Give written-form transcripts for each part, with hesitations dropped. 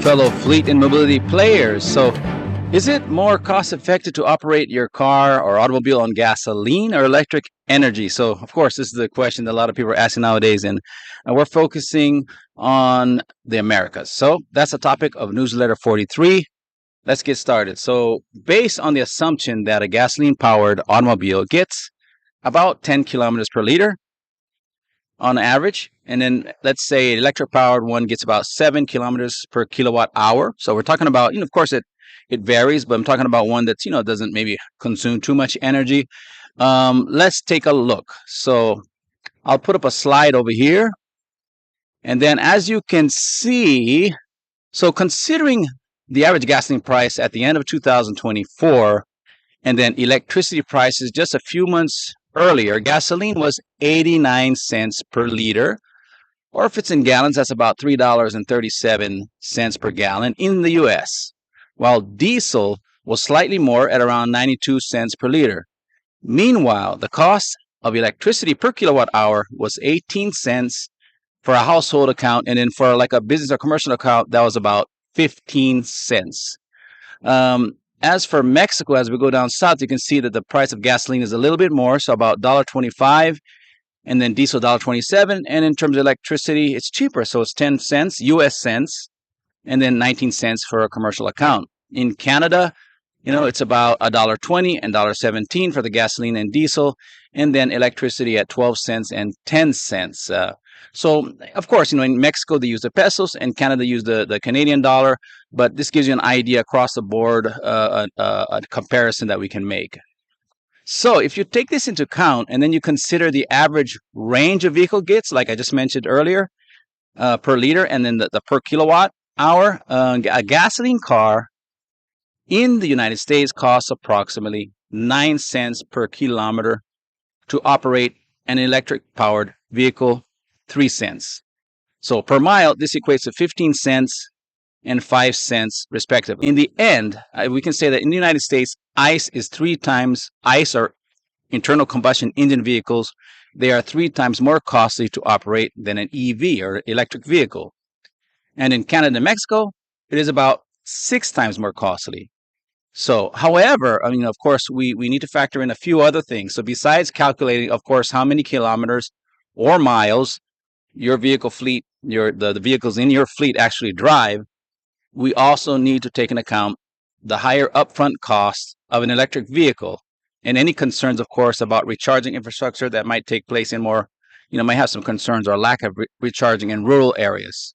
fellow fleet and mobility players. So, is it more cost effective to operate your car or automobile on gasoline or electric energy? So, of course, this is the question that a lot of people are asking nowadays, and we're focusing on the Americas. So, that's the topic of newsletter 43. Let's get started. So, based on the assumption that a gasoline powered automobile gets about 10 kilometers per liter on average, and then let's say an electric powered one gets about 7 kilometers per kilowatt hour. So we're talking about, of course it varies, but I'm talking about one that's, doesn't maybe consume too much energy. Let's take a look. So I'll put up a slide over here. And then as you can see, so considering the average gasoline price at the end of 2024, and then electricity prices just a few months earlier, gasoline was 89 cents per liter, or if it's in gallons, that's about $3.37 per gallon in the US, while diesel was slightly more at around 92 cents per liter. Meanwhile, the cost of electricity per kilowatt hour was 18 cents for a household account, and then for like a business or commercial account, that was about 15 cents. As for Mexico, as we go down south, you can see that the price of gasoline is a little bit more, so about $1.25, and then diesel $1.27. And in terms of electricity, it's cheaper, so it's 10 cents, US cents, and then 19 cents for a commercial account. In Canada, it's about $1.20 and $1.17 for the gasoline and diesel, and then electricity at 12 cents and 10 cents. So, of course, in Mexico, they use the pesos, and Canada use the Canadian dollar, but this gives you an idea across the board, a comparison that we can make. So if you take this into account, and then you consider the average range a vehicle gets, like I just mentioned earlier, per liter, and then the per kilowatt hour, a gasoline car in the United States costs approximately 9 cents per kilometer to operate an electric-powered vehicle, 3 cents. So per mile, this equates to 15 cents and 5 cents respectively. In the end, we can say that in the United States, ICE or internal combustion engine vehicles, they are 3 times more costly to operate than an EV or electric vehicle. And in Canada and Mexico, it is about 6 times more costly. So, however, of course, we need to factor in a few other things. So besides calculating, of course, how many kilometers or miles your vehicle fleet, the vehicles in your fleet actually drive, we also need to take into account the higher upfront cost of an electric vehicle and any concerns, of course, about recharging infrastructure that might take place in more, might have some concerns or lack of recharging in rural areas.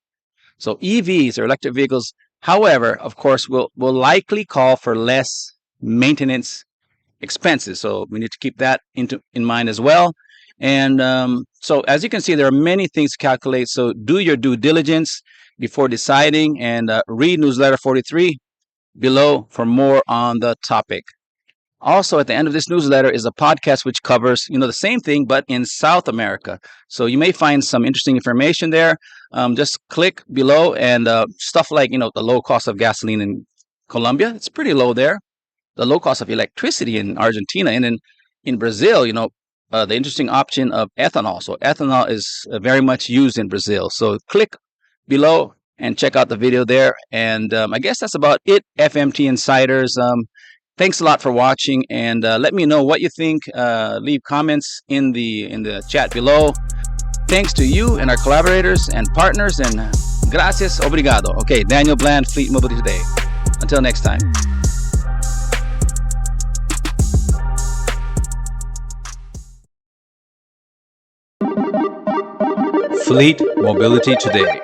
So EVs or electric vehicles, however, of course, will likely call for less maintenance expenses. So we need to keep that in mind as well. And so as you can see, there are many things to calculate. So do your due diligence before deciding, and read newsletter 43 below for more on the topic. Also, at the end of this newsletter is a podcast which covers, the same thing, but in South America. So you may find some interesting information there. Just click below, and stuff like, the low cost of gasoline in Colombia, it's pretty low there. The low cost of electricity in Argentina, and in Brazil, the interesting option of ethanol. So ethanol is very much used in Brazil. So click below and check out the video there. And I guess that's about it, FMT Insiders. Thanks a lot for watching, and let me know what you think. Leave comments in the chat below. Thanks to you and our collaborators and partners, and gracias, obrigado. Okay, Daniel Bland, Fleet Mobility Today. Until next time. Fleet Mobility Today.